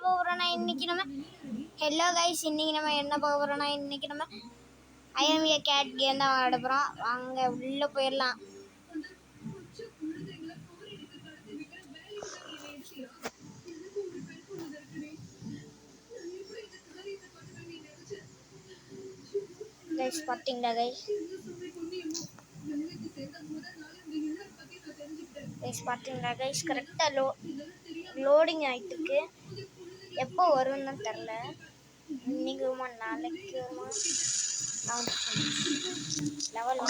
போகிறோன்னா இன்னைக்கு நம்ம ஹலோ கைஸ், இன்னைக்கு நம்ம என்ன போகிறோன்னா இன்னைக்கு நம்ம ஐஎம் ஏ கேட் கேம் தான் விளையாட போகிறோம். வாங்க உள்ளே போயிடலாம். கைஸ் பார்த்தீங்களா கைஸ் பார்த்தீங்களா கைஸ் கரெக்டாக லோடிங் ஆகிட்டுருக்கு. எப்போ வரும்னு தெரில. இன்னைக்கு வருமா நாளைக்கு வருமா லெவல்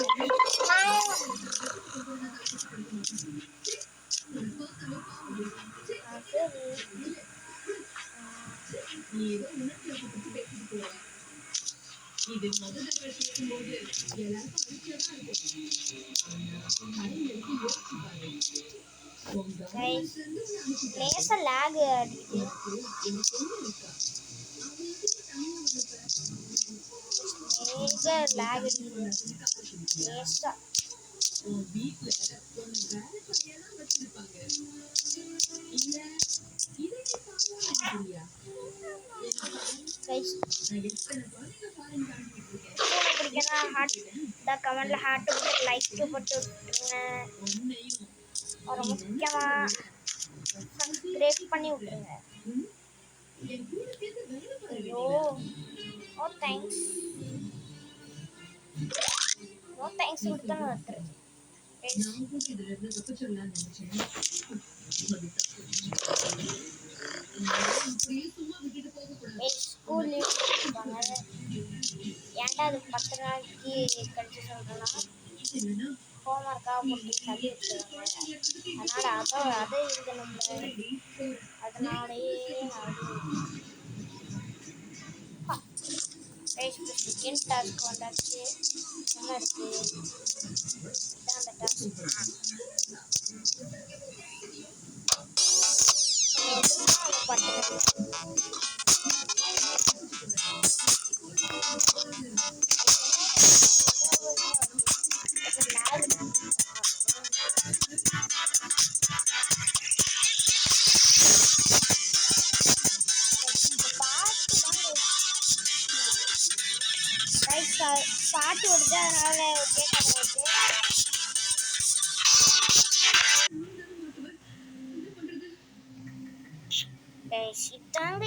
லேசா லேக் அடிக்குது. லேக் அடிக்குது லேசா. பிடிக்கனா ஹார்ட் இந்த கமெண்ட்ல ஹார்ட் போட்டு லைக் போட்டு விட்டுருங்க. ஒரு முக்கியமா சப்ஸ்கிரைப் பண்ணி விட்டுருங்க. ஐயோ ஓ தேங்க்ஸ் கொடுத்தானு ஒருத்தர் ஸ்கூல் லீவ் கொடுப்பாங்க. ஏன்டா அது 10 நாளைக்கு கழிச்சு சொல்றேன்னா ஹோம்ஒர்க்காக போட்டு தள்ளி வச்சுருவாங்க. அதனால அதை எழுதணும்ல, அதனாலேயே செகண்ட் டாஸ்க் வந்தாச்சு. என்ன இருக்கு இதான் அந்த டாஸ்க். பாட்டு வருது, அதனால கேட்க இதாங்க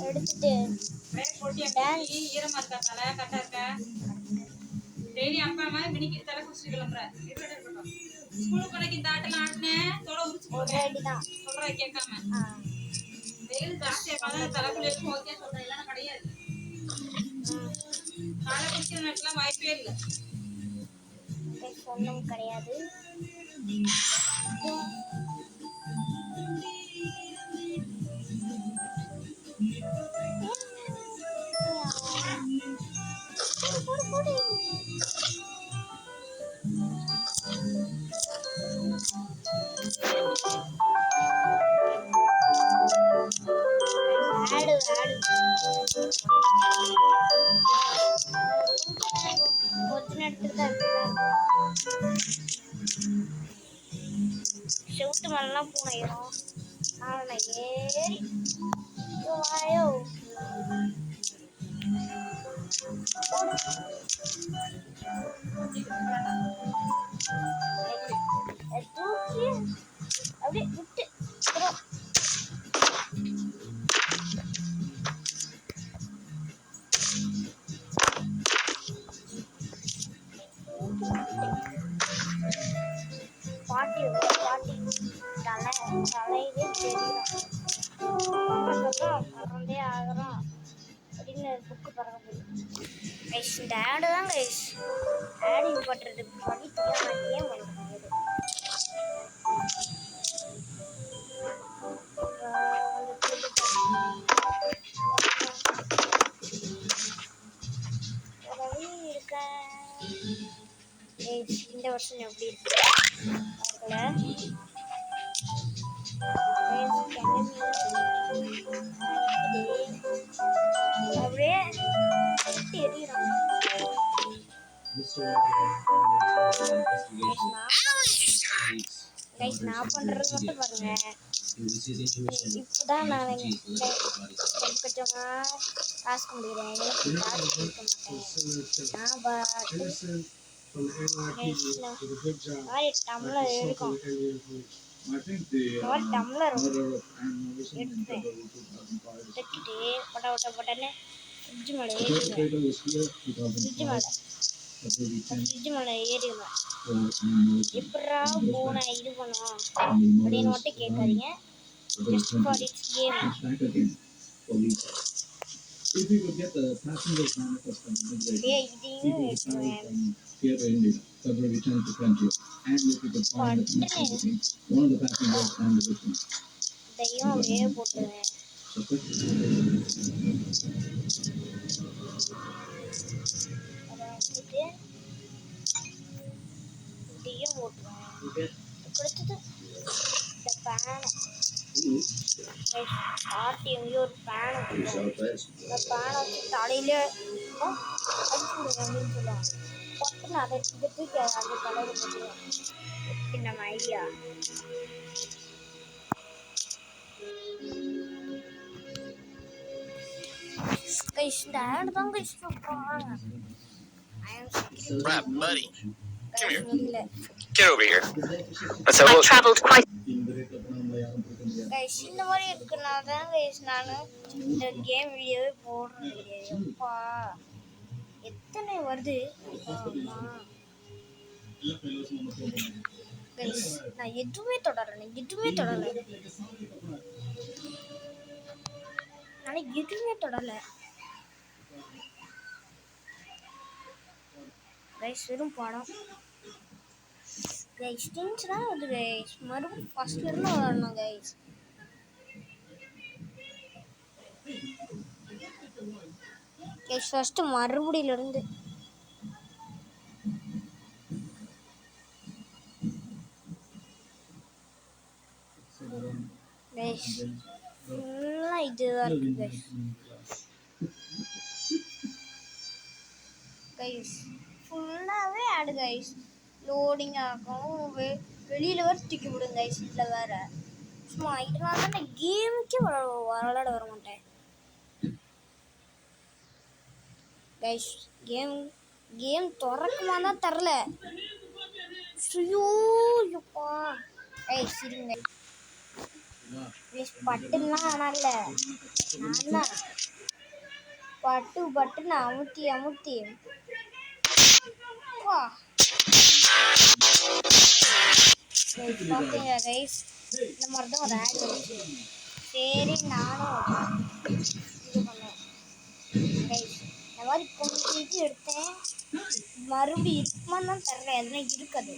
எடுத்துட்டு ஈரமா இருக்கா தலை கட்டா இருக்கா டெய்லி அப்பா அம்மா மினிக்கு தலை குடிச்சு கிளம்புற ஸ்கூலுக்கு போனக்கு இந்த ஆட்டெல்லாம் ஆடினேன் தோலை உரிச்சு போடுறேன் சொல்ற கேட்காம வெயில் ஜாஸ்தியா பார்த்தா தலை குளியலுக்கு ஓகே சொல்றேன். இல்லைன்னா கிடையாது. தலை குடிக்கிற நேரத்துலாம் வாய்ப்பே இல்லை. ஒன்றும் கிடையாது. செவுட்டு மேலாம் பூனையும் ஏறி வாயோ தூக்கி அப்படியே விட்டு பாட்டி தலையிலே தெரியும் பறந்தே ஆகிறோம் அப்படின்னு புக்கு பறக்க போகுது. இந்த ஆடு தான் கைஸ் ஆடு இது பண்ணுறது பண்ணி தெரியாமட்டியே பண்ணுறது. இருக்கேன் இந்த வருஷம் எப்படி இருக்கு? அப்படியே எரியணும். நான் பண்றது மட்டும் பாருங்க. இப்பதான் நான் கொஞ்சம் கொஞ்சமா காசு முடிக்கிறேன். காசு கொடுக்க மாட்டேன். நான் பாட்டு டம்ளர் இருக்கும். டம்ளர் எடுத்துட்டு பட்டன்னு ஃப்ரிட்ஜ் மேலே ஏறிடுவேன். ஃப்ரிட்ஜ் மேலே ஏறிடுவேன். எப்படா போன இது பண்ணும் அப்படின்னு மட்டும் கேட்காதீங்க. Just for it's game. If you could get the passengers manifest on the here to India, February 10th to 20th, and if you could find the connection between one of the passengers and the victim. ஒரு பேனை வச்சு தலையில அடிச்சு விடுங்க அப்படின்னு சொல்லுவாங்க. பட்டுன்னு அதை தூக்கி அந்த தலையில போட்டுருவேன். எப்படி நம்ம idea? Crap, buddy. Come here. Get over here. Let's have a look. I traveled quite. இந்த மாதிரி இருக்குனால தான் நான் இந்த கேம் வீடியோவே போடுறது கிடையாது. அப்பா எத்தனை வருது. நான் எதுவுமே தொடரல. நான் எதுவுமே தொடரல. கைஸ் வெறும் படம். கைஸ் டென்ஷனா வருது கைஸ். மறுபடியும் ஃபர்ஸ்ட்ல இருந்து வரணும் கைஸ். கைஸ் ஃபர்ஸ்ட் மறுபடியில இருந்து. கைஸ் ஃபுல்லா இதுதான் இருக்கு கைஸ். கைஸ் ஃபுல்லாவே ஆடு கைஸ். லோடிங் ஆகும். வெளியில வர தூக்கி விடுங்க கைஸ். இதில் வேற சும்மா இதனால தான் நான் கேமுக்கே விளாட வர மாட்டேன் கைஸ். கேம் திறக்குமா தான் தரல. ஐயோப்பா கைஸ் இருங்க. பட்டுன்னா ஆனால் இல்லை நான் பட்டுன்னு அமுத்தி பார்த்தீங்க கைஸ். இந்த மாதிரி தான் ஒரு ஆட் வந்துச்சு. சரி நானும் இது பண்ணேன் கைஸ். இந்த மாதிரி கொஞ்சம் இது எடுத்தேன். மறுபடியும் இருக்குமான்னு தான் தரல. எதுனா இருக்காது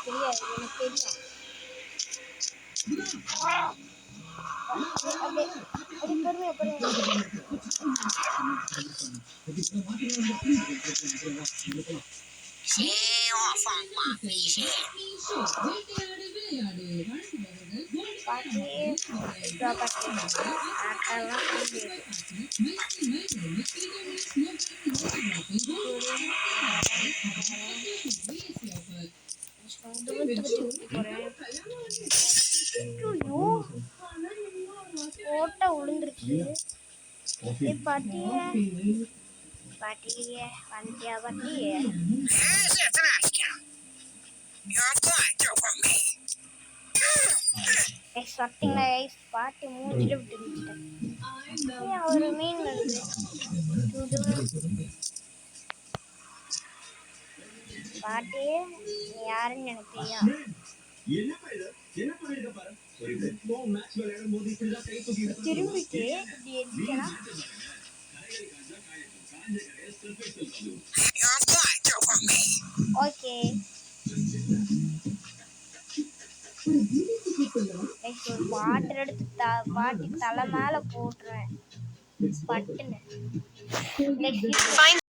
தெரியாது. எனக்கு தெரியும். அப்படியே பொறுமையா ஓட்ட விழுந்துருச்சு. பாட்டியே வந்தியா பாட்டியே? பார்த்தீங்களா பாட்டி மூஞ்சில விட்டு ஒரு மீன் வருது. பாட்டி யாருன்னு எனக்கு தெரியும். திரும்பிட்டு இப்படி எடுக்கலாம். ஓகே வாட்டர் எடுத்து பாட்டி தலை மேல போட்டுருவேன் பட்டுன்னு.